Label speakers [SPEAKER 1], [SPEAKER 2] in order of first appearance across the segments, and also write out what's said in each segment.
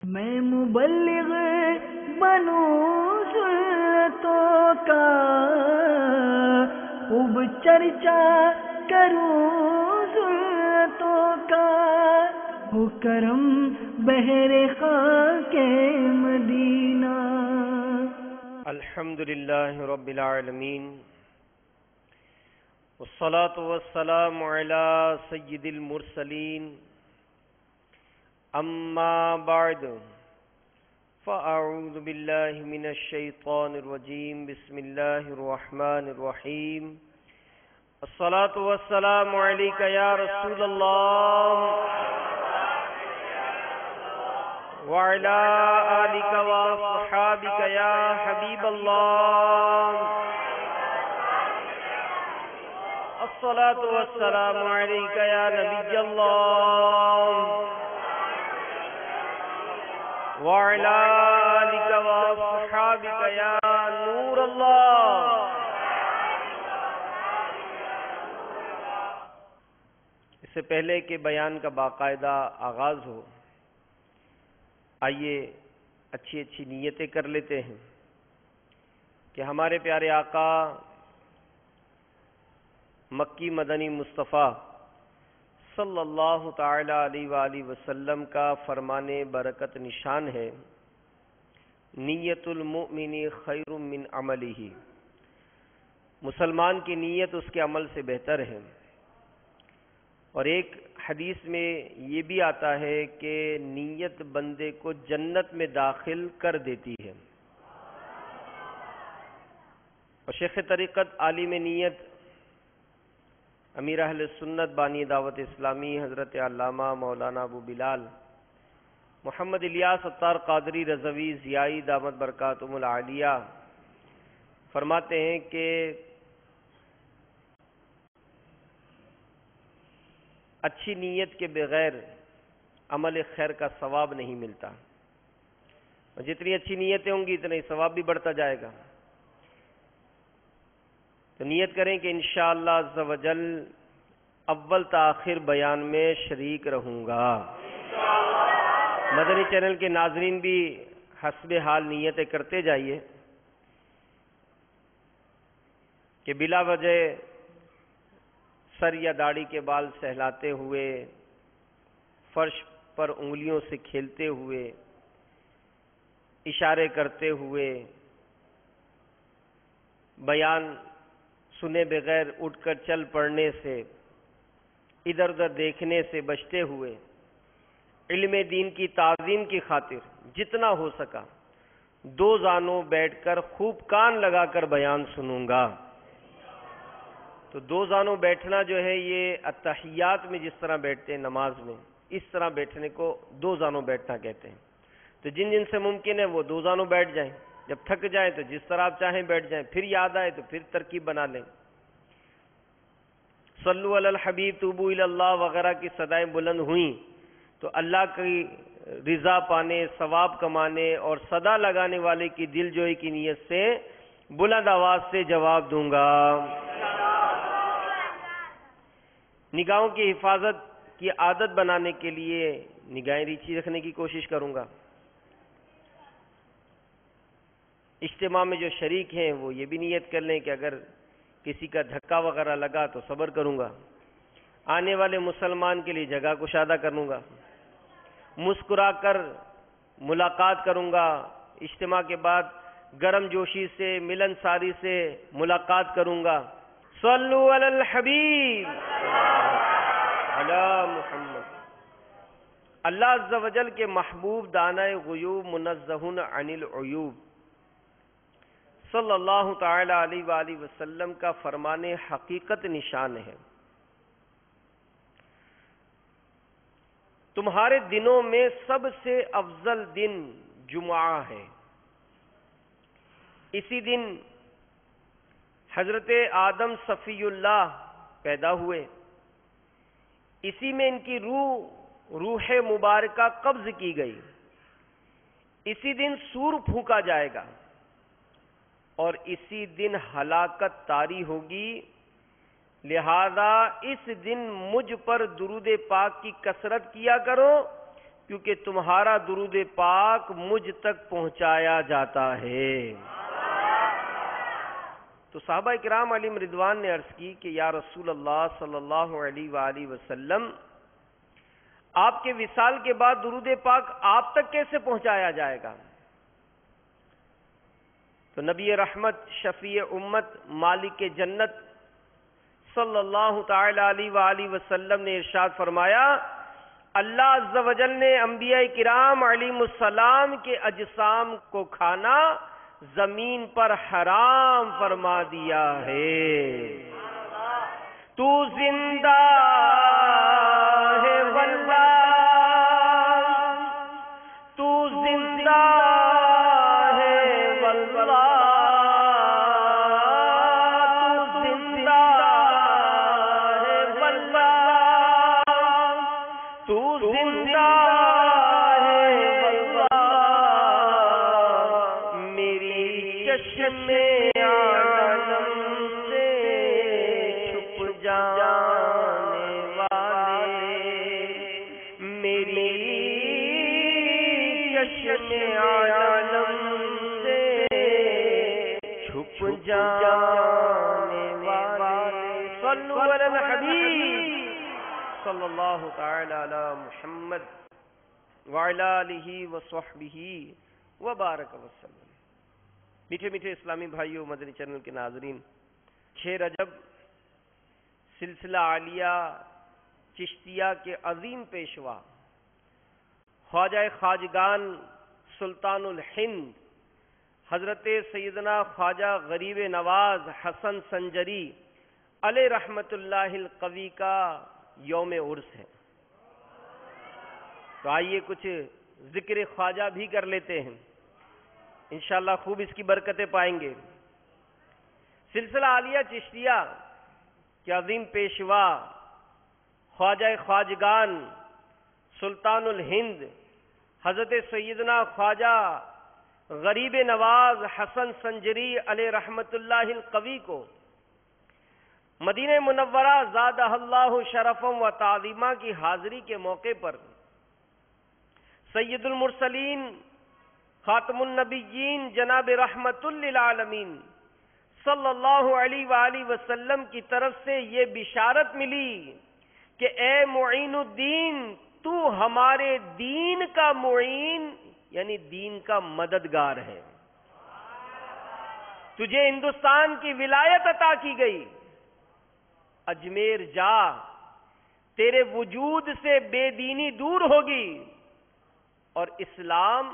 [SPEAKER 1] میں مبلغ بنوں سنتوں کا، خوب چرچا کروں سنتوں کا، ہو کرم بہر خاک مدینہ۔
[SPEAKER 2] الحمدللہ رب العالمین، والصلاة والسلام علی سید المرسلین، اما بعد فاعوذ باللہ من الشیطان الرجیم، بسم اللہ الرحمن الرحیم۔ الصلاة والسلام علیک یا رسول اللہ وعلی آلک واصحابک یا حبیب اللہ۔ الصلاة والسلام علیک یا نبی اللہ وعلی آلک واصحابک یا نور اللہ۔ اس سے پہلے کہ بیان کا باقاعدہ آغاز ہو، آئیے اچھی اچھی نیتیں کر لیتے ہیں کہ ہمارے پیارے آقا مکی مدنی مصطفیٰ صلی اللہ تعالی علیہ وآلہ وسلم کا فرمان برکت نشان ہے، نیت المؤمن خیر من عملہ، مسلمان کی نیت اس کے عمل سے بہتر ہے۔ اور ایک حدیث میں یہ بھی آتا ہے کہ نیت بندے کو جنت میں داخل کر دیتی ہے۔ اور شیخ طریقت عالم نیت امیر اہل سنت بانی دعوت اسلامی حضرت علامہ مولانا ابو بلال محمد الیاس عطار قادری رضوی ضیائی دامت برکاتہم العالیہ فرماتے ہیں کہ اچھی نیت کے بغیر عمل خیر کا ثواب نہیں ملتا، اور جتنی اچھی نیتیں ہوں گی اتنا ہی ثواب بھی بڑھتا جائے گا۔ تو نیت کریں کہ انشاءاللہ عز و جل اول تا آخر بیان میں شریک رہوں گا۔ مدنی چینل کے ناظرین بھی حسب حال نیتیں کرتے جائیے کہ بلا وجہ سر یا داڑھی کے بال سہلاتے ہوئے، فرش پر انگلیوں سے کھیلتے ہوئے، اشارے کرتے ہوئے، بیان سنے بغیر اٹھ کر چل پڑنے سے، ادھر ادھر دیکھنے سے بچتے ہوئے، علم دین کی تعظیم کی خاطر جتنا ہو سکا دو زانوں بیٹھ کر خوب کان لگا کر بیان سنوں گا۔ تو دو زانوں بیٹھنا جو ہے یہ اتحیات میں جس طرح بیٹھتے ہیں نماز میں، اس طرح بیٹھنے کو دو زانوں بیٹھنا کہتے ہیں۔ تو جن جن سے ممکن ہے وہ دو زانوں بیٹھ جائیں، جب تھک جائیں تو جس طرح آپ چاہیں بیٹھ جائیں، پھر یاد آئے تو پھر ترکیب بنا لیں۔ صلو علی الحبیب توبو الی اللہ وغیرہ کی صدائیں بلند ہوئیں تو اللہ کی رضا پانے، ثواب کمانے اور صدا لگانے والے کی دل جوئی کی نیت سے بلند آواز سے جواب دوں گا۔ نگاہوں کی حفاظت کی عادت بنانے کے لیے نگاہیں نیچی رکھنے کی کوشش کروں گا۔ اجتماع میں جو شریک ہیں وہ یہ بھی نیت کر لیں کہ اگر کسی کا دھکا وغیرہ لگا تو صبر کروں گا، آنے والے مسلمان کے لیے جگہ کشادہ کروں گا، مسکرا کر ملاقات کروں گا، اجتماع کے بعد گرم جوشی سے، ملن ساری سے ملاقات کروں گا۔ صلو علی الحبیب علی محمد۔ اللہ عز و جل کے محبوب دانہ غیوب منزہ عن العیوب صلی اللہ تعالی علیہ وآلہ وسلم کا فرمان حقیقت نشان ہے، تمہارے دنوں میں سب سے افضل دن جمعہ ہے۔ اسی دن حضرت آدم صفی اللہ پیدا ہوئے، اسی میں ان کی روح مبارکہ قبض کی گئی، اسی دن سور پھونکا جائے گا اور اسی دن ہلاکت طاری ہوگی، لہذا اس دن مجھ پر درود پاک کی کثرت کیا کرو کیونکہ تمہارا درود پاک مجھ تک پہنچایا جاتا ہے۔ تو صحابہ کرام علیہم رضوان نے عرض کی کہ یا رسول اللہ صلی اللہ علیہ وآلہ وسلم، آپ کے وصال کے بعد درود پاک آپ تک کیسے پہنچایا جائے گا؟ تو نبی رحمت، شفیع امت، مالک جنت صلی اللہ تعالی علیہ وآلہ وسلم نے ارشاد فرمایا، اللہ عز و جل نے انبیاء کرام علیہم السلام کے اجسام کو کھانا زمین پر حرام فرما دیا ہے۔ تو زندہ ہے واللہ، تو زندہ ہے واللہ، تو زندہ ہے واللہ، تو زندہ ہے واللہ، میری چشم عالم سے چھپ جانے والے، میری چشم عالم سے چھپ جانے والے، صلو علی الحبیب صلی اللہ تعالی علی محمد وعلی آلہ وصحبہ وبارک وسلم۔ میٹھے میٹھے اسلامی بھائیوں، مدنی چینل کے ناظرین، 6 رجب سلسلہ عالیہ چشتیہ کے عظیم پیشوا خواجہ خواجگان سلطان الہند حضرت سیدنا خواجہ غریب نواز حسن سنجری علیہ رحمت اللہ القوی کا یوم عرس ہے۔ تو آئیے کچھ ذکر خواجہ بھی کر لیتے ہیں، انشاءاللہ خوب اس کی برکتیں پائیں گے۔ سلسلہ عالیہ چشتیہ کے عظیم پیشوا خواجہ خواجگان سلطان الہند حضرت سیدنا خواجہ غریب نواز حسن سنجری علیہ رحمت اللہ القوی کو مدینہ منورہ زادہ اللہ شرفم و تعظیمہ کی حاضری کے موقع پر سید المرسلین خاتم النبیین جناب رحمت للعالمین صلی اللہ علیہ وآلہ وسلم کی طرف سے یہ بشارت ملی کہ اے معین الدین، تو ہمارے دین کا معین یعنی دین کا مددگار ہے، تجھے ہندوستان کی ولایت عطا کی گئی، اجمیر جا، تیرے وجود سے بے دینی دور ہوگی اور اسلام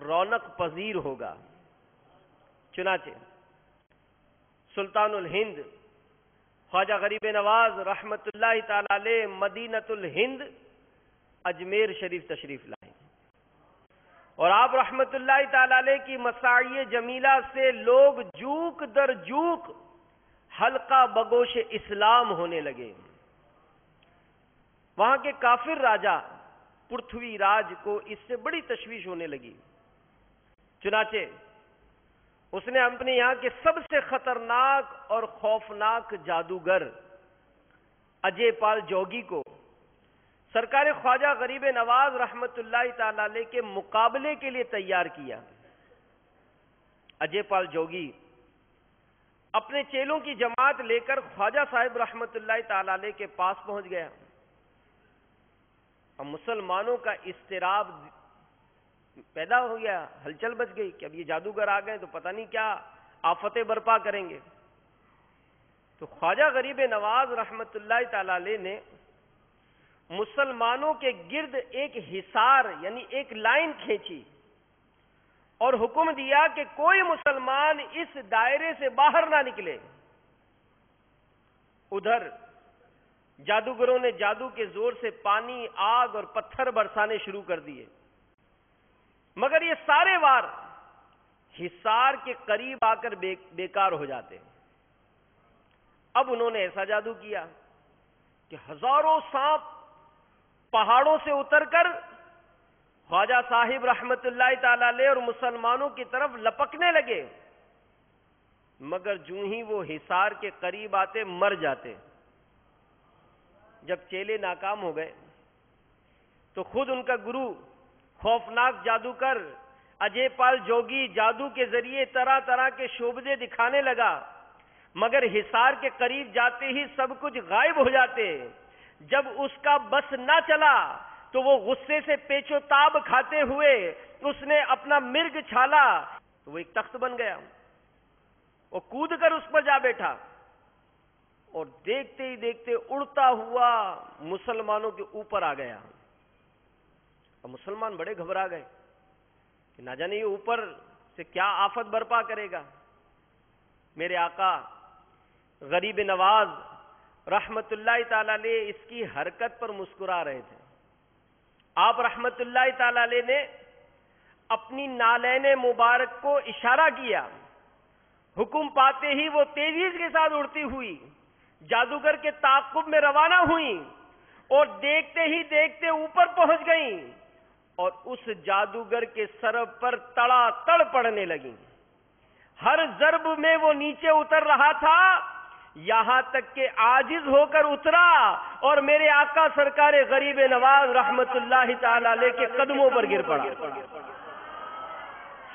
[SPEAKER 2] رونق پذیر ہوگا۔ چنانچہ سلطان الہند خواجہ غریب نواز رحمت اللہ تعالی علیہ مدینۃ الہند اجمیر شریف تشریف لائے، اور آپ رحمت اللہ تعالی علیہ کی مساعی جمیلہ سے لوگ جوک در جوک حلقہ بگوش اسلام ہونے لگے۔ وہاں کے کافر راجہ پرتھوی راج کو اس سے بڑی تشویش ہونے لگی، چنانچہ اس نے اپنے یہاں کے سب سے خطرناک اور خوفناک جادوگر اجے پال جوگی کو سرکار خواجہ غریب نواز رحمت اللہ تعالی علیہ کے مقابلے کے لیے تیار کیا۔ اجے پال جوگی اپنے چیلوں کی جماعت لے کر خواجہ صاحب رحمت اللہ تعالی علیہ کے پاس پہنچ گیا۔ اب مسلمانوں کا اضطراب پیدا ہو گیا، ہلچل بچ گئی کہ اب یہ جادوگر آ گئے تو پتہ نہیں کیا آفتیں برپا کریں گے۔ تو خواجہ غریب نواز رحمت اللہ تعالی علیہ نے مسلمانوں کے گرد ایک حصار یعنی ایک لائن کھینچی اور حکم دیا کہ کوئی مسلمان اس دائرے سے باہر نہ نکلے۔ ادھر جادوگروں نے جادو کے زور سے پانی، آگ اور پتھر برسانے شروع کر دیے، مگر یہ سارے وار حصار کے قریب آ کر بیکار ہو جاتے۔ اب انہوں نے ایسا جادو کیا کہ ہزاروں سانپ پہاڑوں سے اتر کر خواجہ صاحب رحمت اللہ تعالی علیہ اور مسلمانوں کی طرف لپکنے لگے، مگر جوں ہی وہ حصار کے قریب آتے مر جاتے۔ جب چیلے ناکام ہو گئے تو خود ان کا گرو خوفناک جادوگر اجے پال جوگی جادو کے ذریعے طرح طرح کے شعبدے دکھانے لگا، مگر حصار کے قریب جاتے ہی سب کچھ غائب ہو جاتے۔ جب اس کا بس نہ چلا تو وہ غصے سے پیچ و تاب کھاتے ہوئے اس نے اپنا مرگ چھالا تو وہ ایک تخت بن گیا، وہ کود کر اس پر جا بیٹھا اور دیکھتے ہی دیکھتے اڑتا ہوا مسلمانوں کے اوپر آ گیا۔ اور مسلمان بڑے گھبرا گئے کہ نہ جانے یہ اوپر سے کیا آفت برپا کرے گا۔ میرے آقا غریب نواز رحمت اللہ تعالی علیہ اس کی حرکت پر مسکرا رہے تھے۔ آپ رحمت اللہ تعالی علیہ نے اپنی نالین مبارک کو اشارہ کیا، حکم پاتے ہی وہ تیزی کے ساتھ اڑتی ہوئی جادوگر کے تعاقب میں روانہ ہوئیں اور دیکھتے ہی دیکھتے اوپر پہنچ گئیں اور اس جادوگر کے سر پر تڑا تڑ پڑنے لگیں۔ ہر ضرب میں وہ نیچے اتر رہا تھا، یہاں تک کہ عاجز ہو کر اترا اور میرے آقا سرکار غریب نواز رحمت اللہ تعالی علیہ کے قدموں پر گر پڑا،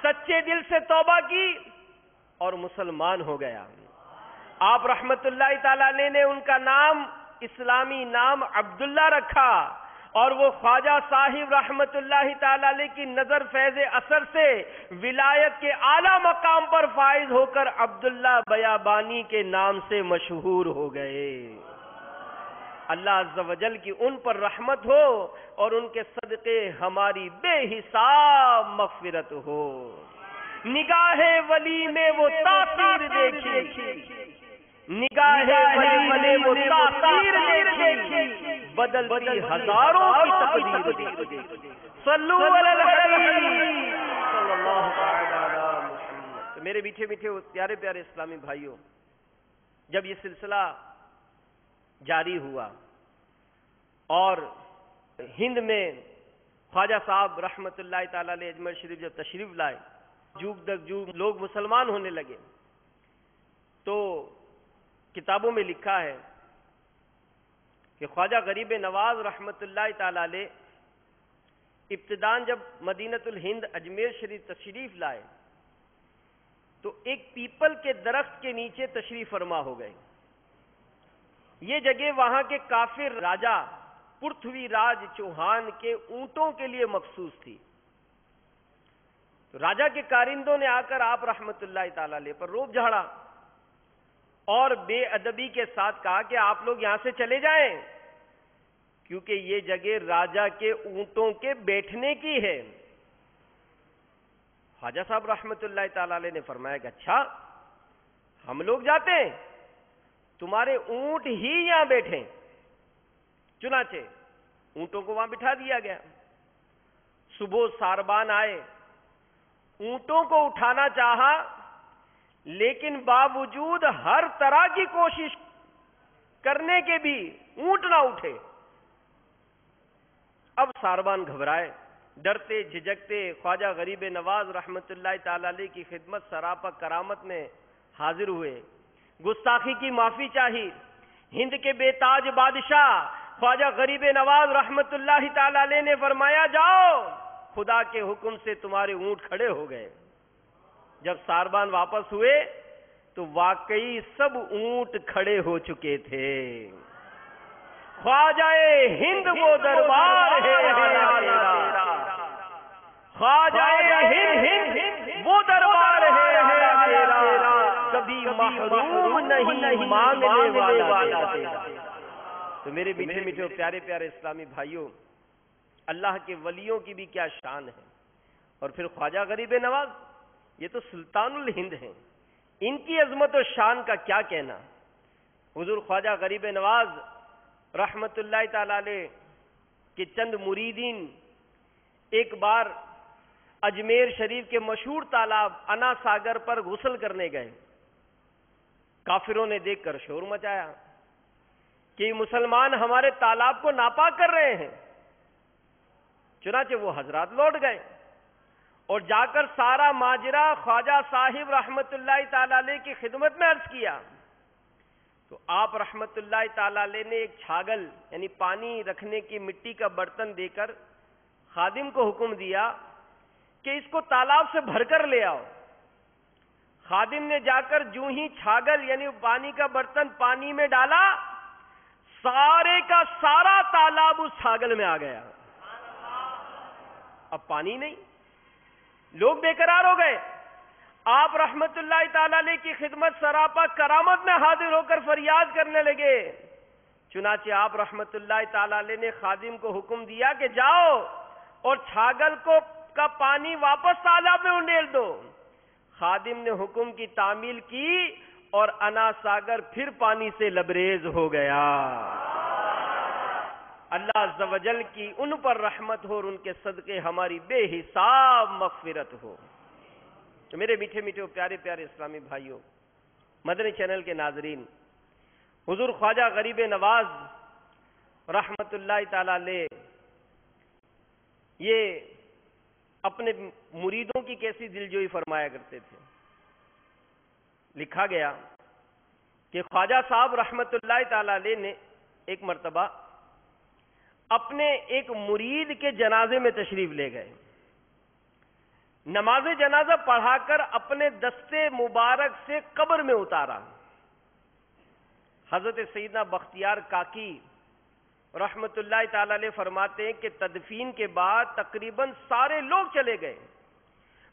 [SPEAKER 2] سچے دل سے توبہ کی اور مسلمان ہو گیا۔ آپ رحمت اللہ تعالی علیہ نے ان کا نام اسلامی نام عبداللہ رکھا اور وہ خواجہ صاحب رحمت اللہ تعالی علیہ کی نظر فیض اثر سے ولایت کے اعلیٰ مقام پر فائز ہو کر عبداللہ بیابانی کے نام سے مشہور ہو گئے۔ اللہ عز و جل کی ان پر رحمت ہو اور ان کے صدقے ہماری بے حساب مغفرت ہو۔ نگاہ ولی میں وہ تاثیر دیکھی، نگاہ ولی میں وہ تاثیر دیکھی، بدلتی ہزاروں کی تقدیر۔ صلو علی الحبیب صلی اللہ علیہ وسلم۔ میرے میٹھے میٹھے پیارے پیارے اسلامی بھائیوں، جب یہ سلسلہ جاری ہوا اور ہند میں خواجہ صاحب رحمت اللہ تعالی علیہ اجمیر شریف جب تشریف لائے، جوگ در جوگ لوگ مسلمان ہونے لگے، تو کتابوں میں لکھا ہے کہ خواجہ غریب نواز رحمت اللہ تعالی علیہ ابتداً جب مدینۃ الہند اجمیر شریف تشریف لائے تو ایک پیپل کے درخت کے نیچے تشریف فرما ہو گئے۔ یہ جگہ وہاں کے کافر راجہ پرتھوی راج چوہان کے اونٹوں کے لیے مخصوص تھی۔ تو راجہ کے کارندوں نے آ کر آپ رحمت اللہ تعالی علیہ پر روب جھاڑا اور بے ادبی کے ساتھ کہا کہ آپ لوگ یہاں سے چلے جائیں کیونکہ یہ جگہ راجہ کے اونٹوں کے بیٹھنے کی ہے۔ خواجہ صاحب رحمت اللہ تعالی علیہ نے فرمایا کہ اچھا ہم لوگ جاتے ہیں، تمہارے اونٹ ہی یہاں بیٹھیں۔ چنانچہ اونٹوں کو وہاں بٹھا دیا گیا۔ صبح ساربان آئے، اونٹوں کو اٹھانا چاہا لیکن باوجود ہر طرح کی کوشش کرنے کے بھی اونٹ نہ اٹھے۔ اب ساربان گھبرائے، ڈرتے جھجکتے خواجہ غریب نواز رحمت اللہ تعالی علیہ کی خدمت سراپا کرامت میں حاضر ہوئے، گستاخی کی معافی چاہی۔ ہند کے بے تاج بادشاہ خواجہ غریب نواز رحمت اللہ تعالی علیہ نے فرمایا جاؤ، خدا کے حکم سے تمہارے اونٹ کھڑے ہو گئے۔ جب ساربان واپس ہوئے تو واقعی سب اونٹ کھڑے ہو چکے تھے۔ خواجہ ہند وہ دربار ہے تیرا، خواجہ ہند وہ دربار ہے تیرا، کبھی محروم نہیں مانگنے والا تیرا۔ تو میرے میٹھے میٹھے پیارے پیارے اسلامی بھائیوں، اللہ کے ولیوں کی بھی کیا شان ہے، اور پھر خواجہ غریب نواز یہ تو سلطان الہند ہیں، ان کی عظمت و شان کا کیا کہنا۔ حضور خواجہ غریب نواز رحمت اللہ تعالی علیہ کے چند مریدین ایک بار اجمیر شریف کے مشہور تالاب انا ساگر پر غسل کرنے گئے۔ کافروں نے دیکھ کر شور مچایا کہ مسلمان ہمارے تالاب کو ناپاک کر رہے ہیں۔ چنانچہ وہ حضرات لوٹ گئے اور جا کر سارا ماجرا خواجہ صاحب رحمت اللہ تعالی علیہ کی خدمت میں عرض کیا تو آپ رحمت اللہ تعالی علیہ نے ایک چھاگل یعنی پانی رکھنے کی مٹی کا برتن دے کر خادم کو حکم دیا کہ اس کو تالاب سے بھر کر لے آؤ. خادم نے جا کر جو ہی چھاگل یعنی پانی کا برتن پانی میں ڈالا، سارے کا سارا تالاب اس چھاگل میں آ گیا. اب پانی نہیں، لوگ بے قرار ہو گئے. آپ رحمت اللہ تعالی علیہ کی خدمت سراپا کرامت میں حاضر ہو کر فریاد کرنے لگے. چنانچہ آپ رحمت اللہ تعالی علیہ نے خادم کو حکم دیا کہ جاؤ اور چھاگل کا پانی واپس تالاب میں انڈیل دو. خادم نے حکم کی تعمیل کی اور انا ساگر پھر پانی سے لبریز ہو گیا. اللہ عز و جل کی ان پر رحمت ہو اور ان کے صدقے ہماری بے حساب مغفرت ہو. تو میرے میٹھے میٹھے پیارے پیارے اسلامی بھائیوں، مدنی چینل کے ناظرین، حضور خواجہ غریب نواز رحمت اللہ تعالی علیہ یہ اپنے مریدوں کی کیسی دلجوئی فرمایا کرتے تھے. لکھا گیا کہ خواجہ صاحب رحمت اللہ تعالی علیہ نے ایک مرتبہ اپنے ایک مرید کے جنازے میں تشریف لے گئے. نماز جنازہ پڑھا کر اپنے دستے مبارک سے قبر میں اتارا. حضرت سیدنا بختیار کاکی رحمت اللہ تعالی علیہ فرماتے ہیں کہ تدفین کے بعد تقریباً سارے لوگ چلے گئے،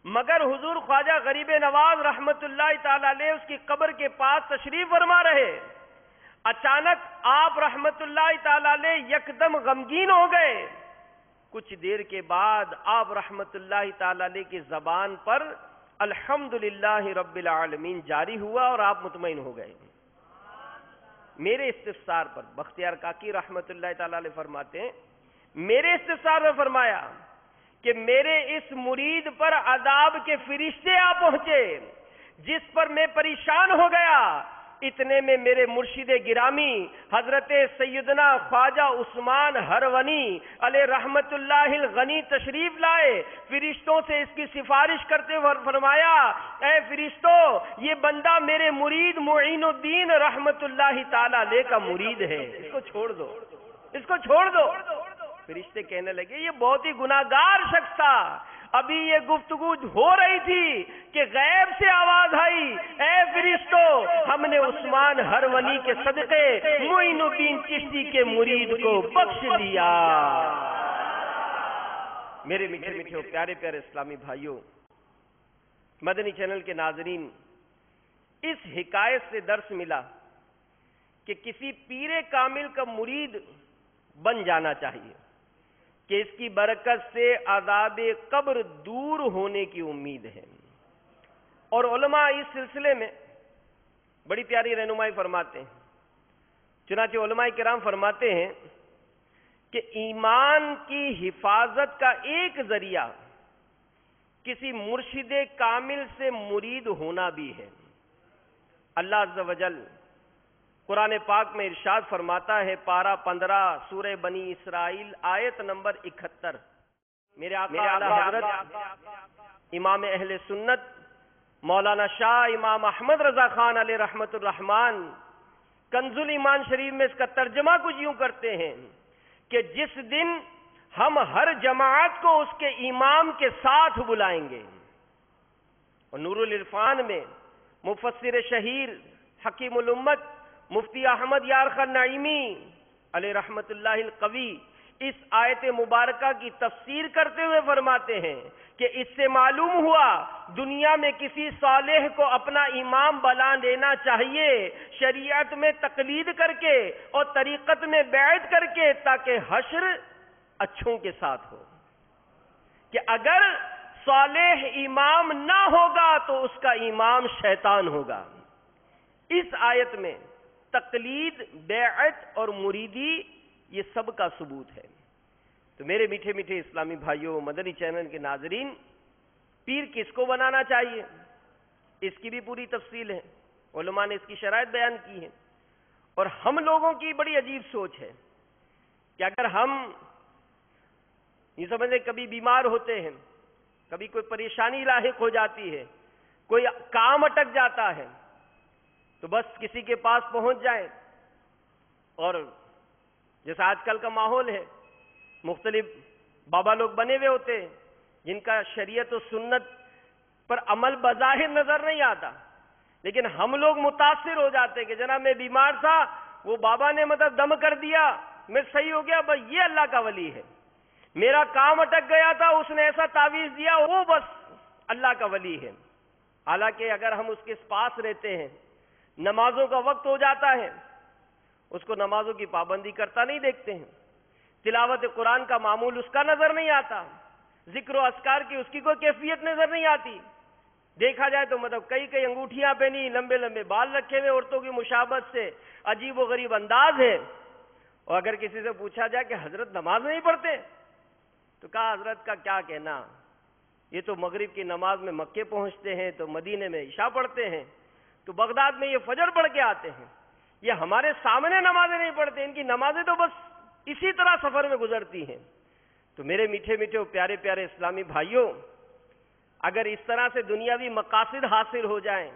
[SPEAKER 2] مگر حضور خواجہ غریب نواز رحمت اللہ تعالی علیہ اس کی قبر کے پاس تشریف فرما رہے. اچانک آپ رحمت اللہ تعالی علیہ یکدم غمگین ہو گئے. کچھ دیر کے بعد آپ رحمت اللہ تعالی علیہ کی زبان پر الحمدللہ رب العالمین جاری ہوا اور آپ مطمئن ہو گئے. میرے استفسار پر بختیار کاکی رحمت اللہ تعالی علیہ فرماتے ہیں، میرے استفسار میں فرمایا کہ میرے اس مرید پر عذاب کے فرشتے آ پہنچے جس پر میں پریشان ہو گیا. اتنے میں میرے مرشد گرامی حضرت سیدنا خواجہ عثمان ہرونی علیہ رحمت اللہ الغنی تشریف لائے. فرشتوں سے اس کی سفارش کرتے ہوئے فرمایا، اے فرشتوں، یہ بندہ میرے مرید معین الدین رحمت اللہ تعالی علیہ کا مرید ہے، اس کو چھوڑ دو، اس کو چھوڑ دو. فرشتے کہنے لگے یہ بہت ہی گناہگار شخص تھا. ابھی یہ گفتگو ہو رہی تھی کہ غیب سے آواز آئی، اے فرشتوں، ہم نے عثمان ہرونی کے صدقے معین الدین چشتی کے مرید کو بخش دیا. میرے میٹھے میٹھے پیارے پیارے اسلامی بھائیوں، مدنی چینل کے ناظرین، اس حکایت سے درس ملا کہ کسی پیر کامل کا مرید بن جانا چاہیے کہ اس کی برکت سے عذاب قبر دور ہونے کی امید ہے. اور علماء اس سلسلے میں بڑی پیاری رہنمائی فرماتے ہیں. چنانچہ علماء کرام فرماتے ہیں کہ ایمان کی حفاظت کا ایک ذریعہ کسی مرشد کامل سے مرید ہونا بھی ہے. اللہ عز و جل قرآن پاک میں ارشاد فرماتا ہے، پارہ 15 سورہ بنی اسرائیل آیت نمبر 71. میرے آقا اعلی حضرت امام اہل سنت مولانا شاہ امام احمد رضا خان علیہ رحمت الرحمن کنز الایمان شریف میں اس کا ترجمہ کچھ یوں کرتے ہیں کہ جس دن ہم ہر جماعت کو اس کے امام کے ساتھ بلائیں گے. اور نور العرفان میں مفسر شہیر حکیم الامت مفتی احمد یارخان نعیمی علیہ رحمت اللہ القوی اس آیت مبارکہ کی تفسیر کرتے ہوئے فرماتے ہیں کہ اس سے معلوم ہوا دنیا میں کسی صالح کو اپنا امام بنا لینا چاہیے شریعت میں تقلید کر کے اور طریقت میں بیعت کر کے، تاکہ حشر اچھوں کے ساتھ ہو. کہ اگر صالح امام نہ ہوگا تو اس کا امام شیطان ہوگا. اس آیت میں تقلید، بیعت اور مریدی یہ سب کا ثبوت ہے. تو میرے میٹھے میٹھے اسلامی بھائیوں، مدنی چینل کے ناظرین، پیر کس کو بنانا چاہیے اس کی بھی پوری تفصیل ہے. علماء نے اس کی شرائط بیان کی ہیں. اور ہم لوگوں کی بڑی عجیب سوچ ہے کہ اگر ہم یہ سمجھیں کبھی بیمار ہوتے ہیں، کبھی کوئی پریشانی لاحق ہو جاتی ہے، کوئی کام اٹک جاتا ہے، تو بس کسی کے پاس پہنچ جائیں. اور جیسا آج کل کا ماحول ہے، مختلف بابا لوگ بنے ہوئے ہوتے ہیں جن کا شریعت و سنت پر عمل بظاہر نظر نہیں آتا، لیکن ہم لوگ متاثر ہو جاتے ہیں کہ جناب میں بیمار تھا، وہ بابا نے مطلب دم کر دیا، میں صحیح ہو گیا، بس یہ اللہ کا ولی ہے۔ میرا کام اٹک گیا تھا، اس نے ایسا تعویذ دیا، وہ بس اللہ کا ولی ہے۔ حالانکہ اگر ہم اس کے پاس رہتے ہیں، نمازوں کا وقت ہو جاتا ہے، اس کو نمازوں کی پابندی کرتا نہیں دیکھتے ہیں، تلاوت قرآن کا معمول اس کا نظر نہیں آتا، ذکر و اذکار کی اس کی کوئی کیفیت نظر نہیں آتی، دیکھا جائے تو مطلب کئی انگوٹھیاں پہنی، لمبے لمبے بال رکھے ہوئے، عورتوں کی مشابہت سے عجیب و غریب انداز ہے۔ اور اگر کسی سے پوچھا جائے کہ حضرت نماز نہیں پڑھتے، تو کہا حضرت کا کیا کہنا، یہ تو مغرب کی نماز میں مکے پہنچتے ہیں، تو مدینے میں عشاء پڑھتے ہیں، تو بغداد میں یہ فجر پڑھ کے آتے ہیں، یہ ہمارے سامنے نمازیں نہیں پڑھتے، ان کی نمازیں تو بس اسی طرح سفر میں گزرتی ہیں۔ تو میرے میٹھے میٹھے پیارے پیارے اسلامی بھائیوں، اگر اس طرح سے دنیاوی مقاصد حاصل ہو جائیں،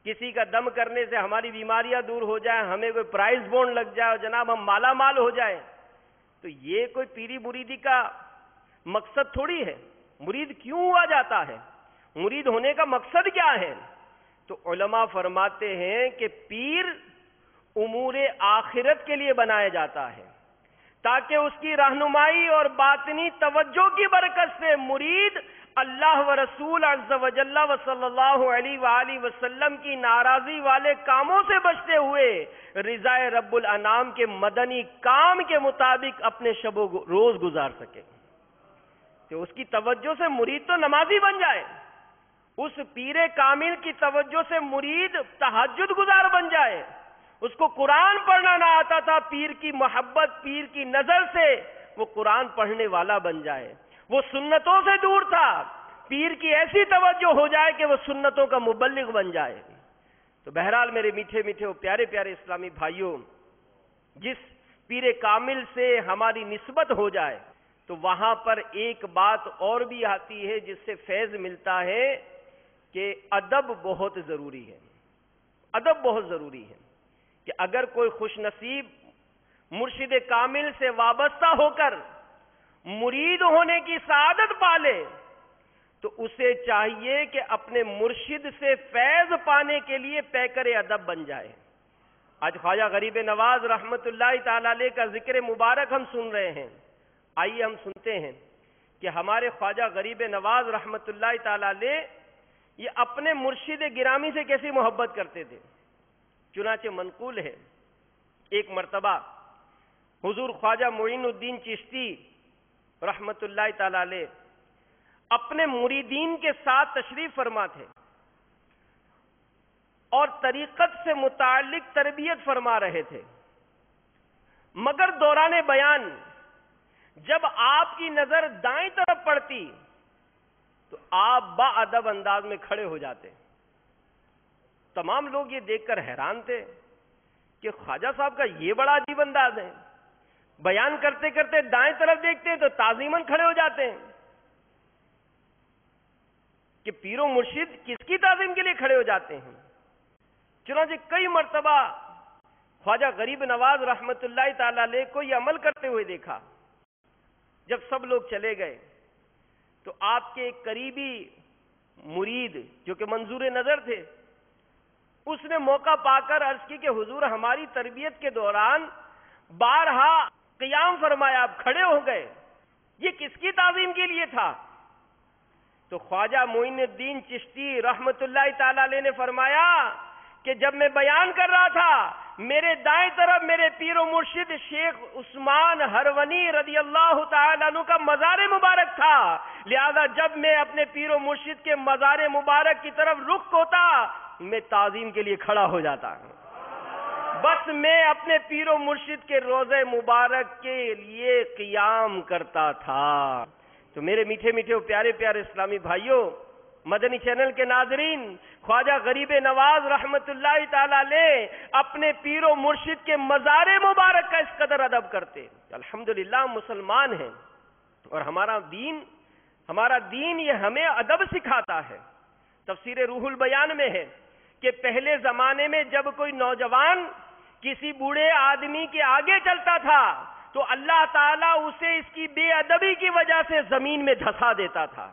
[SPEAKER 2] کسی کا دم کرنے سے ہماری بیماریاں دور ہو جائیں، ہمیں کوئی پرائز بونڈ لگ جائے اور جناب ہم مالا مال ہو جائیں، تو یہ کوئی پیری مریدی کا مقصد تھوڑی ہے۔ مرید کیوں ہوا جاتا ہے؟ مرید ہونے کا مقصد کیا ہے؟ تو علماء فرماتے ہیں کہ پیر امور آخرت کے لیے بنایا جاتا ہے، تاکہ اس کی رہنمائی اور باطنی توجہ کی برکت سے مرید اللہ و رسول عز و جل و صلی اللہ علیہ وآلہ وسلم کی ناراضی والے کاموں سے بچتے ہوئے رضا رب الانام کے مدنی کام کے مطابق اپنے شب و روز گزار سکے۔ تو اس کی توجہ سے مرید تو نمازی بن جائے، اس پیر کامل کی توجہ سے مرید تہجد گزار بن جائے، اس کو قرآن پڑھنا نہ آتا تھا، پیر کی محبت، پیر کی نظر سے وہ قرآن پڑھنے والا بن جائے، وہ سنتوں سے دور تھا، پیر کی ایسی توجہ ہو جائے کہ وہ سنتوں کا مبلغ بن جائے۔ تو بہرحال میرے میٹھے میٹھے اور پیارے پیارے اسلامی بھائیوں، جس پیر کامل سے ہماری نسبت ہو جائے تو وہاں پر ایک بات اور بھی آتی ہے جس سے فیض ملتا ہے کہ ادب بہت ضروری ہے۔ ادب بہت ضروری ہے کہ اگر کوئی خوش نصیب مرشد کامل سے وابستہ ہو کر مرید ہونے کی سعادت پالے تو اسے چاہیے کہ اپنے مرشد سے فیض پانے کے لیے پیکر ادب بن جائے۔ آج خواجہ غریب نواز رحمت اللہ تعالی علیہ کا ذکر مبارک ہم سن رہے ہیں، آئیے ہم سنتے ہیں کہ ہمارے خواجہ غریب نواز رحمت اللہ تعالی علیہ یہ اپنے مرشد گرامی سے کیسی محبت کرتے تھے۔ چنانچہ منقول ہے ایک مرتبہ حضور خواجہ معین الدین چشتی رحمت اللہ تعالی علیہ اپنے مریدین کے ساتھ تشریف فرما تھے اور طریقت سے متعلق تربیت فرما رہے تھے، مگر دوران بیان جب آپ کی نظر دائیں طرف پڑتی تو آپ با ادب انداز میں کھڑے ہو جاتے۔ تمام لوگ یہ دیکھ کر حیران تھے کہ خواجہ صاحب کا یہ بڑا عجیب انداز ہے، بیان کرتے کرتے دائیں طرف دیکھتے ہیں تو تعظیماً کھڑے ہو جاتے ہیں، کہ پیر و مرشد کس کی تعظیم کے لیے کھڑے ہو جاتے ہیں۔ چنانچہ کئی مرتبہ خواجہ غریب نواز رحمت اللہ تعالی علیہ کو یہ عمل کرتے ہوئے دیکھا۔ جب سب لوگ چلے گئے تو آپ کے ایک قریبی مرید جو کہ منظور نظر تھے، اس نے موقع پا کر عرض کی کہ حضور ہماری تربیت کے دوران بارہا قیام فرمایا، آپ کھڑے ہو گئے، یہ کس کی تعظیم کے لیے تھا؟ تو خواجہ معین الدین چشتی رحمت اللہ تعالی علیہ نے فرمایا کہ جب میں بیان کر رہا تھا میرے دائیں طرف میرے پیر و مرشد شیخ عثمان ہرونی رضی اللہ تعالی عنہ کا مزار مبارک تھا، لہذا جب میں اپنے پیر و مرشد کے مزار مبارک کی طرف رخ ہوتا میں تعظیم کے لیے کھڑا ہو جاتا، بس میں اپنے پیر و مرشد کے روضہ مبارک کے لیے قیام کرتا تھا۔ تو میرے میٹھے میٹھے و پیارے پیارے اسلامی بھائیوں، مدنی چینل کے ناظرین، خواجہ غریب نواز رحمت اللہ تعالی علیہ اپنے پیر و مرشد کے مزار مبارک کا اس قدر ادب کرتے۔ الحمدللہ مسلمان ہیں اور ہمارا دین یہ ہمیں ادب سکھاتا ہے۔ تفسیر روح البیان میں ہے کہ پہلے زمانے میں جب کوئی نوجوان کسی بوڑھے آدمی کے آگے چلتا تھا تو تو اللہ تعالیٰ اسے اس کی بے ادبی کی وجہ سے زمین میں دھسا دیتا تھا.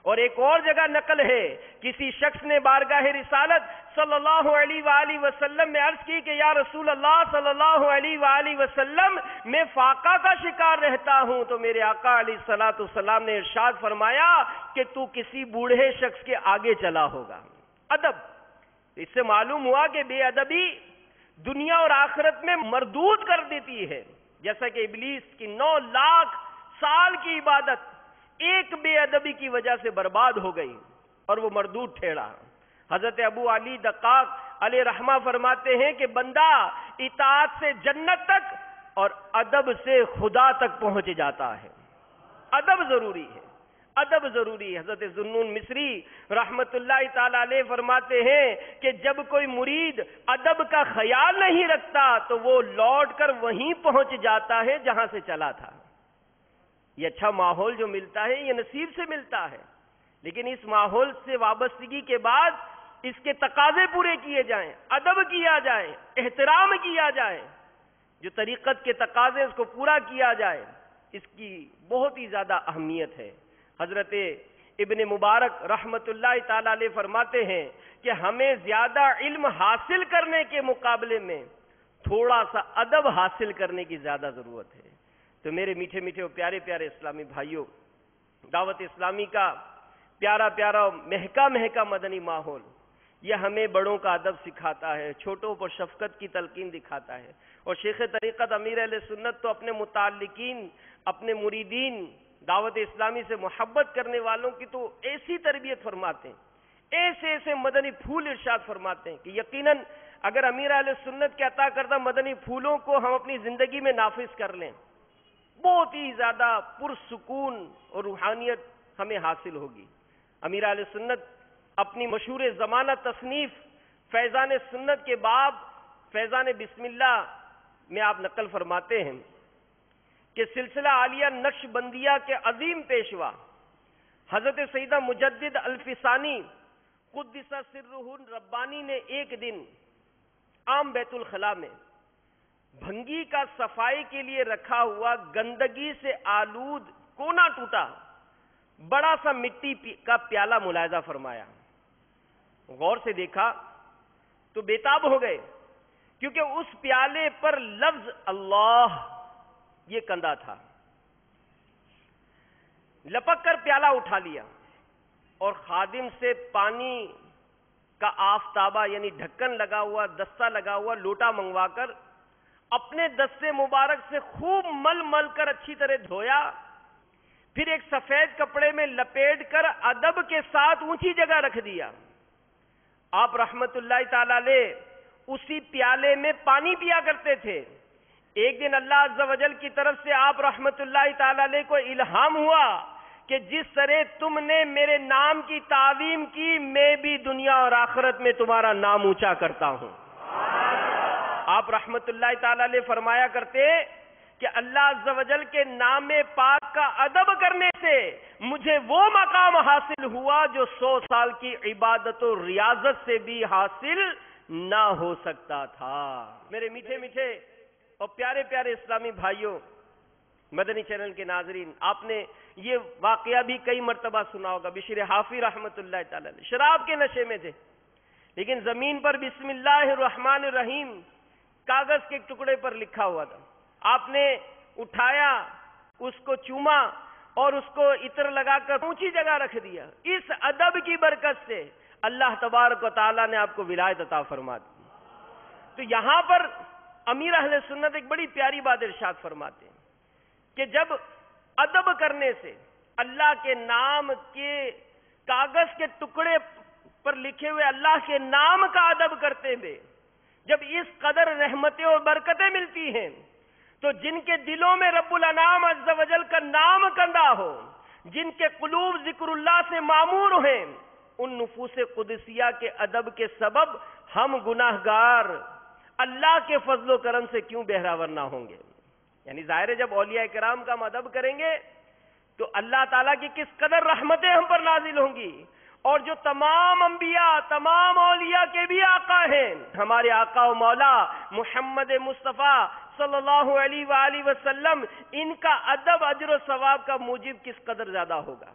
[SPEAKER 2] اور ایک اور جگہ نقل ہے، کسی شخص نے بارگاہ رسالت صلی اللہ علیہ وآلہ وسلم میں عرض کی کہ یا رسول اللہ صلی اللہ علیہ وآلہ وسلم، میں فاقہ کا شکار رہتا ہوں. تو میرے آقا علیہ السلام نے ارشاد فرمایا کہ تو کسی بوڑھے شخص کے آگے چلا ہوگا. ادب. اس سے معلوم ہوا کہ بے ادبی دنیا اور آخرت میں مردود کر دیتی ہے. جیسا کہ ابلیس کی 9 لاکھ سال کی عبادت ایک بے ادبی کی وجہ سے برباد ہو گئی اور وہ مردود ٹھہرا. حضرت ابو علی دقاق علیہ رحمہ فرماتے ہیں کہ بندہ اطاعت سے جنت تک اور ادب سے خدا تک پہنچ جاتا ہے. ادب ضروری ہے، ادب ضروری ہے. حضرت ذوالنون مصری رحمت اللہ تعالی علیہ فرماتے ہیں کہ جب کوئی مرید ادب کا خیال نہیں رکھتا تو وہ لوٹ کر وہیں پہنچ جاتا ہے جہاں سے چلا تھا. یہ اچھا ماحول جو ملتا ہے یہ نصیب سے ملتا ہے، لیکن اس ماحول سے وابستگی کے بعد اس کے تقاضے پورے کیے جائیں، ادب کیا جائے، احترام کیا جائے. جو طریقت کے تقاضے اس کو پورا کیا جائے، اس کی بہت ہی زیادہ اہمیت ہے. حضرت ابن مبارک رحمت اللہ تعالی علیہ فرماتے ہیں کہ ہمیں زیادہ علم حاصل کرنے کے مقابلے میں تھوڑا سا ادب حاصل کرنے کی زیادہ ضرورت ہے. تو میرے میٹھے میٹھے اور پیارے پیارے اسلامی بھائیوں، دعوت اسلامی کا پیارا پیارا مہکا مہکا مدنی ماحول یہ ہمیں بڑوں کا ادب سکھاتا ہے، چھوٹوں پر شفقت کی تلقین دکھاتا ہے. اور شیخ طریقت امیر اہل سنت تو اپنے متعلقین، اپنے مریدین، دعوت اسلامی سے محبت کرنے والوں کی تو ایسی تربیت فرماتے ہیں، ایسے ایسے مدنی پھول ارشاد فرماتے ہیں کہ یقیناً اگر امیر اہل سنت کے عطا کردہ مدنی پھولوں کو ہم اپنی زندگی میں نافذ کر لیں، بہت ہی زیادہ پرسکون اور روحانیت ہمیں حاصل ہوگی. امیر اہل سنت اپنی مشہور زمانہ تصنیف فیضان سنت کے باب فیضان بسم اللہ میں آپ نقل فرماتے ہیں کہ سلسلہ عالیہ نقش بندیہ کے عظیم پیشوا حضرت سیدہ مجدد الفسانی قدس سرہ ربانی نے ایک دن عام بیت الخلاء میں بھنگی کا صفائی کے لیے رکھا ہوا گندگی سے آلود کونا ٹوٹا بڑا سا مٹی کا پیالہ ملاحظہ فرمایا. غور سے دیکھا تو بےتاب ہو گئے، کیونکہ اس پیالے پر لفظ اللہ یہ کندہ تھا. لپک کر پیالہ اٹھا لیا اور خادم سے پانی کا آفتابہ یعنی ڈھکن لگا ہوا، دستہ لگا ہوا لوٹا منگوا کر اپنے دستے مبارک سے خوب مل مل کر اچھی طرح دھویا. پھر ایک سفید کپڑے میں لپیٹ کر ادب کے ساتھ اونچی جگہ رکھ دیا. آپ رحمت اللہ تعالی علیہ اسی پیالے میں پانی پیا کرتے تھے. ایک دن اللہ عز و جل کی طرف سے آپ رحمت اللہ تعالی علیہ کو الہام ہوا کہ جس طرح تم نے میرے نام کی تعظیم کی، میں بھی دنیا اور آخرت میں تمہارا نام اونچا کرتا ہوں. آپ رحمت اللہ تعالی علیہ فرمایا کرتے کہ اللہ عز و جل کے نام پاک کا ادب کرنے سے مجھے وہ مقام حاصل ہوا جو 100 سال کی عبادت و ریاضت سے بھی حاصل نہ ہو سکتا تھا. میرے میٹھے میٹھے اور پیارے پیارے اسلامی بھائیوں، مدنی چینل کے ناظرین، آپ نے یہ واقعہ بھی کئی مرتبہ سنا ہوگا. بشیر حافی رحمت اللہ تعالی علیہ شراب کے نشے میں تھے، لیکن زمین پر بسم اللہ الرحمن الرحیم کاغذ کے ٹکڑے پر لکھا ہوا تھا. آپ نے اٹھایا، اس کو چوما اور اس کو عطر لگا کر اونچی جگہ رکھ دیا. اس ادب کی برکت سے اللہ تبارک و تعالیٰ نے آپ کو ولایت عطا فرما دی. تو یہاں پر امیر اہل سنت ایک بڑی پیاری بات ارشاد فرماتے ہیں کہ جب ادب کرنے سے، اللہ کے نام کے کاغذ کے ٹکڑے پر لکھے ہوئے اللہ کے نام کا ادب کرتے ہوئے جب اس قدر رحمتیں اور برکتیں ملتی ہیں، تو جن کے دلوں میں رب الانام عز و جل کا نام کندہ ہو، جن کے قلوب ذکر اللہ سے معمور ہیں، ان نفوس قدسیہ کے ادب کے سبب ہم گناہگار اللہ کے فضل و کرم سے کیوں بہراور نہ ہوں گے. یعنی ظاہر ہے جب اولیاء کرام کا ہم ادب کریں گے تو اللہ تعالیٰ کی کس قدر رحمتیں ہم پر نازل ہوں گی. اور جو تمام انبیاء، تمام اولیاء کے بھی آقا ہیں، ہمارے آقا و مولا محمد مصطفیٰ صلی اللہ علیہ وآلہ وسلم، ان کا ادب اجر و ثواب کا موجب کس قدر زیادہ ہوگا۔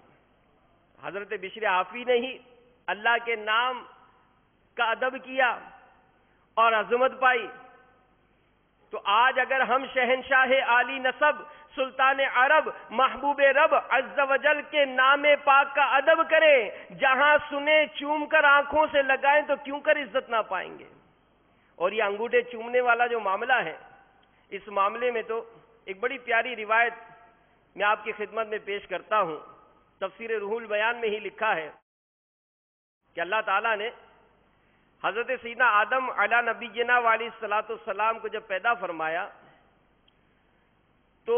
[SPEAKER 2] حضرت بشر حافی نے ہی اللہ کے نام کا ادب کیا اور عظمت پائی، تو آج اگر ہم شہنشاہ عالی نسب، سلطان عرب، محبوب رب عز و جل کے نام پاک کا ادب کریں، جہاں سنیں چوم کر آنکھوں سے لگائیں تو کیوں کر عزت نہ پائیں گے۔ اور یہ انگوٹھے چومنے والا جو معاملہ ہے، اس معاملے میں تو ایک بڑی پیاری روایت میں آپ کی خدمت میں پیش کرتا ہوں۔ تفسیر روح البیان میں ہی لکھا ہے کہ اللہ تعالیٰ نے حضرت سیدنا آدم علیہ نبینا علیہ الصلوۃ والسلام کو جب پیدا فرمایا تو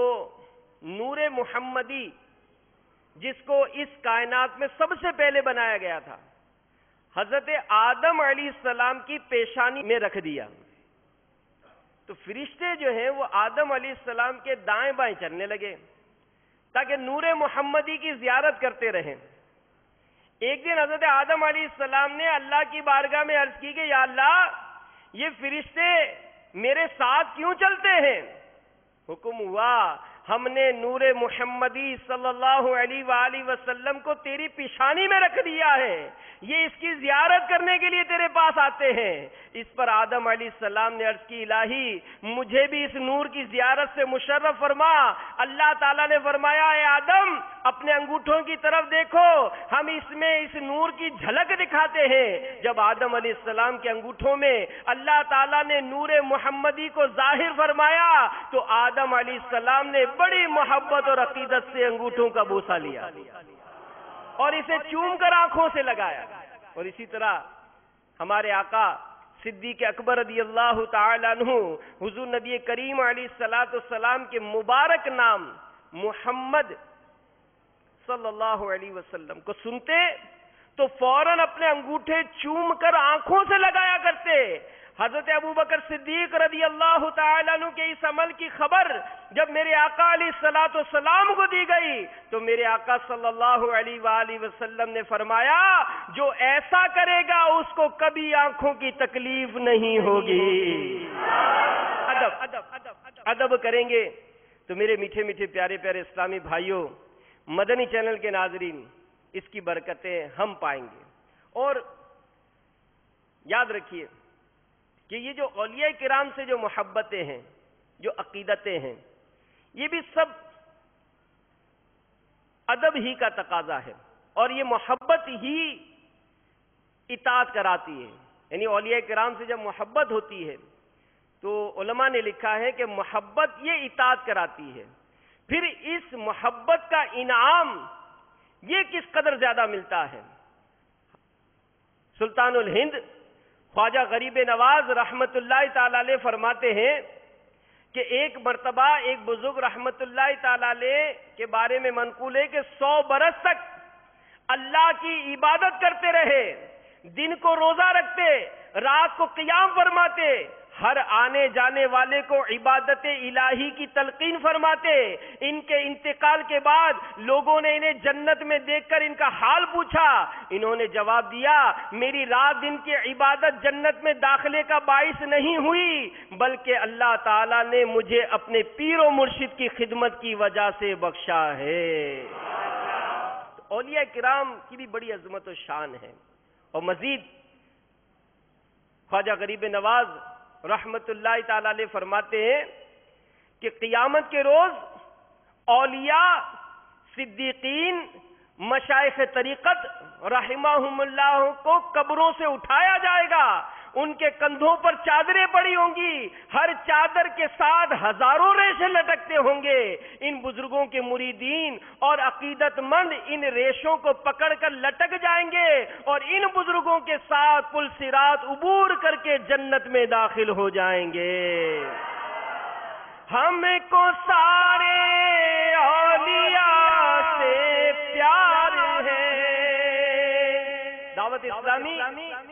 [SPEAKER 2] نور محمدی، جس کو اس کائنات میں سب سے پہلے بنایا گیا تھا، حضرت آدم علیہ السلام کی پیشانی میں رکھ دیا، تو فرشتے جو ہیں وہ آدم علیہ السلام کے دائیں بائیں چلنے لگے تاکہ نور محمدی کی زیارت کرتے رہیں۔ ایک دن حضرت آدم علیہ السلام نے اللہ کی بارگاہ میں عرض کی کہ یا اللہ، یہ فرشتے میرے ساتھ کیوں چلتے ہیں؟ حکم ہوا، ہم نے نور محمدی صلی اللہ علیہ وآلہ وسلم کو تیری پیشانی میں رکھ دیا ہے، یہ اس کی زیارت کرنے کے لیے تیرے پاس آتے ہیں۔ اس پر آدم علیہ السلام نے عرض کی الہی مجھے بھی اس نور کی زیارت سے مشرف فرما۔ اللہ تعالیٰ نے فرمایا اے آدم اپنے انگوٹھوں کی طرف دیکھو، ہم اس میں اس نور کی جھلک دکھاتے ہیں۔ جب آدم علیہ السلام کے انگوٹھوں میں اللہ تعالیٰ نے نور محمدی کو ظاہر فرمایا تو آدم علیہ السلام نے بڑی محبت اور عقیدت سے انگوٹھوں کا بوسہ لیا اور اسے چوم کر آنکھوں سے لگایا۔ اور اسی طرح ہمارے آقا صدیق اکبر رضی اللہ تعالی عنہ حضور نبی کریم علیہ السلام کے مبارک نام محمد صلی اللہ علیہ وسلم کو سنتے تو فوراً اپنے انگوٹھے چوم کر آنکھوں سے لگایا کرتے۔ حضرت ابوبکر صدیق رضی اللہ تعالیٰ عنہ کے اس عمل کی خبر جب میرے آقا علیہ السلام کو دی گئی تو میرے آقا صلی اللہ علیہ وآلہ وسلم نے فرمایا جو ایسا کرے گا اس کو کبھی آنکھوں کی تکلیف نہیں ہوگی۔ ادب کریں گے تو میرے میٹھے میٹھے پیارے پیارے اسلامی بھائیوں، مدنی چینل کے ناظرین، اس کی برکتیں ہم پائیں گے۔ اور یاد رکھیے کہ یہ جو اولیاء کرام سے جو محبتیں ہیں، جو عقیدتیں ہیں، یہ بھی سب ادب ہی کا تقاضا ہے، اور یہ محبت ہی اطاعت کراتی ہے۔ یعنی اولیاء کرام سے جب محبت ہوتی ہے تو علماء نے لکھا ہے کہ محبت یہ اطاعت کراتی ہے، پھر اس محبت کا انعام یہ کس قدر زیادہ ملتا ہے۔ سلطان الہند خواجہ غریب نواز رحمت اللہ تعالی علیہ فرماتے ہیں کہ ایک مرتبہ ایک بزرگ رحمت اللہ تعالی علیہ کے بارے میں منقول ہے کہ 100 برس تک اللہ کی عبادت کرتے رہے، دن کو روزہ رکھتے، رات کو قیام فرماتے، ہر آنے جانے والے کو عبادت الہی کی تلقین فرماتے۔ ان کے انتقال کے بعد لوگوں نے انہیں جنت میں دیکھ کر ان کا حال پوچھا، انہوں نے جواب دیا میری رات دن کی عبادت جنت میں داخلے کا باعث نہیں ہوئی، بلکہ اللہ تعالیٰ نے مجھے اپنے پیر و مرشد کی خدمت کی وجہ سے بخشا ہے۔ اولیاء کرام کی بھی بڑی عظمت و شان ہے۔ اور مزید خواجہ غریب نواز رحمت اللہ تعالی علیہ فرماتے ہیں کہ قیامت کے روز اولیاء، صدیقین، مشائخ طریقت رحمہم اللہ کو قبروں سے اٹھایا جائے گا، ان کے کندھوں پر چادریں پڑی ہوں گی، ہر چادر کے ساتھ ہزاروں ریشے لٹکتے ہوں گے۔ ان بزرگوں کے مریدین اور عقیدت مند ان ریشوں کو پکڑ کر لٹک جائیں گے اور ان بزرگوں کے ساتھ پل صراط عبور کر کے جنت میں داخل ہو جائیں گے۔ ہم کو سارے اولیاء سے پیار ہے۔ دعوت اسلامی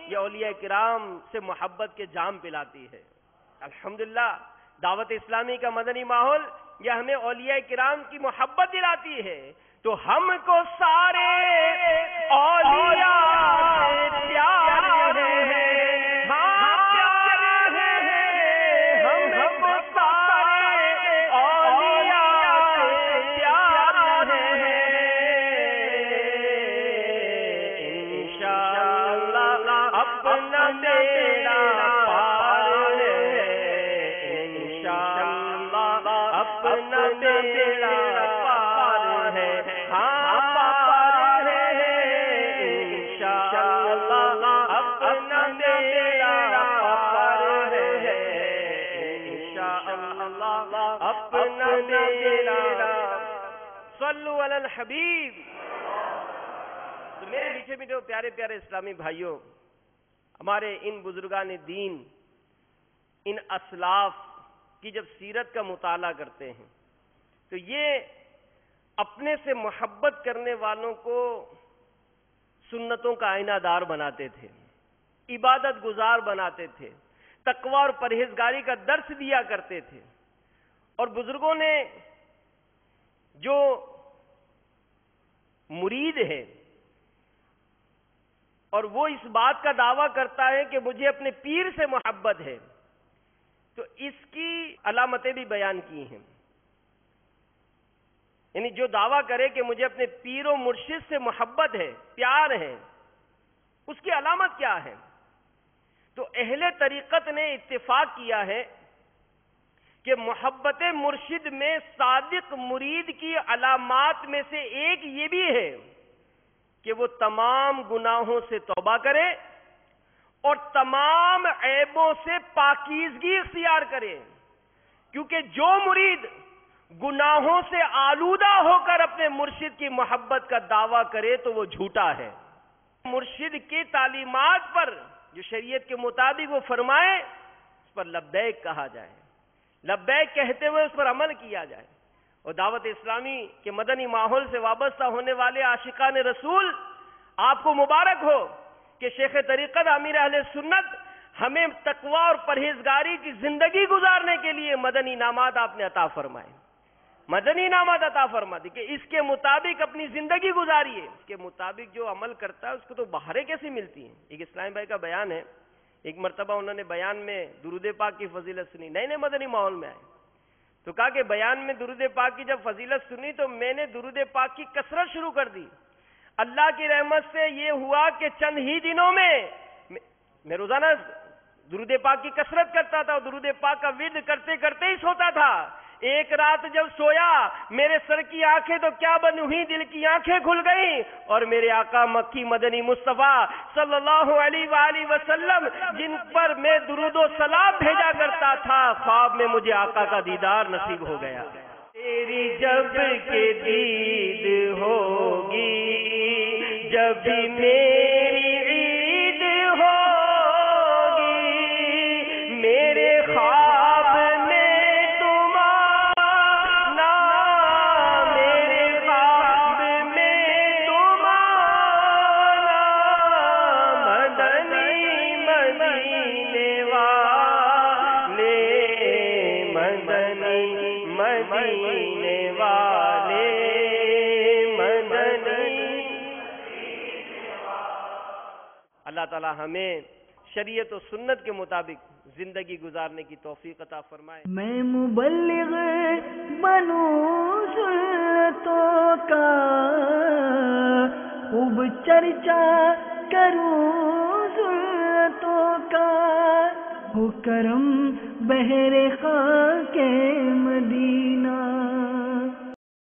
[SPEAKER 2] یہ اولیاء کرام سے محبت کے جام پلاتی ہے۔ الحمدللہ دعوت اسلامی کا مدنی ماحول یہ ہمیں اولیاء کرام کی محبت دلاتی ہے۔ تو ہم کو سارے اولیاء سے پیار ہے، ہم کو سارے تیرا پار ہے انشاءاللہ اپنا تیرا پار ہے ہاں پار ہے انشاءاللہ اپنا تیرا پار ہے انشاءاللہ اپنا تیرا صلو علی الحبیب. تو میرے میٹھے میٹھے پیارے پیارے اسلامی بھائیوں، ہمارے ان بزرگان دین، ان اسلاف کی جب سیرت کا مطالعہ کرتے ہیں تو یہ اپنے سے محبت کرنے والوں کو سنتوں کا آئینہ دار بناتے تھے، عبادت گزار بناتے تھے، تقوی اور پرہیزگاری کا درس دیا کرتے تھے. اور بزرگوں نے جو مرید ہے اور وہ اس بات کا دعویٰ کرتا ہے کہ مجھے اپنے پیر سے محبت ہے، تو اس کی علامتیں بھی بیان کی ہیں. یعنی جو دعویٰ کرے کہ مجھے اپنے پیر و مرشد سے محبت ہے، پیار ہے، اس کی علامت کیا ہے؟ تو اہل طریقت نے اتفاق کیا ہے کہ محبت مرشد میں صادق مرید کی علامات میں سے ایک یہ بھی ہے کہ وہ تمام گناہوں سے توبہ کرے اور تمام عیبوں سے پاکیزگی اختیار کرے. کیونکہ جو مرید گناہوں سے آلودہ ہو کر اپنے مرشد کی محبت کا دعویٰ کرے تو وہ جھوٹا ہے. مرشد کی تعلیمات پر جو شریعت کے مطابق وہ فرمائے اس پر لبیک کہا جائے، لبیک کہتے ہوئے اس پر عمل کیا جائے. اور دعوت اسلامی کے مدنی ماحول سے وابستہ ہونے والے عاشقان رسول، آپ کو مبارک ہو کہ شیخ طریقت امیر اہل سنت ہمیں تقوی اور پرہیزگاری کی زندگی گزارنے کے لیے مدنی انعامات آپ نے عطا فرمائے، مدنی انعامات عطا فرما دی کہ اس کے مطابق اپنی زندگی گزاریے. اس کے مطابق جو عمل کرتا ہے اس کو تو بہاریں کیسی ملتی ہیں. ایک اسلام بھائی کا بیان ہے، ایک مرتبہ انہوں نے بیان میں درود پاک کی فضیلت سنی، نئے نئے مدنی ماحول میں آئے تو کہا کہ بیان میں درود پاک کی جب فضیلت سنی تو میں نے درود پاک کی کثرت شروع کر دی. اللہ کی رحمت سے یہ ہوا کہ چند ہی دنوں میں میں روزانہ درود پاک کی کثرت کرتا تھا اور درود پاک کا ورد کرتے کرتے ہی سوتا تھا. ایک رات جب سویا میرے سر کی آنکھیں تو کیا بنی ہوئی، دل کی آنکھیں کھل گئیں اور میرے آقا مکی مدنی مصطفیٰ صلی اللہ علیہ وآلہ وسلم جن پر میں درود و سلام بھیجا کرتا تھا، خواب میں مجھے آقا کا دیدار نصیب ہو گیا. تیری جب کے دید ہوگی جب بھی میری عید ہوگی، میرے خواب میں تمہارا، میرے خواب میں تمہارا، مدنی مدینے والے، مدنی مدینے والے، مدنی. اللہ تعالی ہمیں شریعت و سنت کے مطابق زندگی گزارنے کی توفیق عطا فرمائے.
[SPEAKER 1] میں مبلغ بنوں سنتوں کا، خوب چرچا کروں سنتوں کا، ہو کرم بہر خاک مدینہ.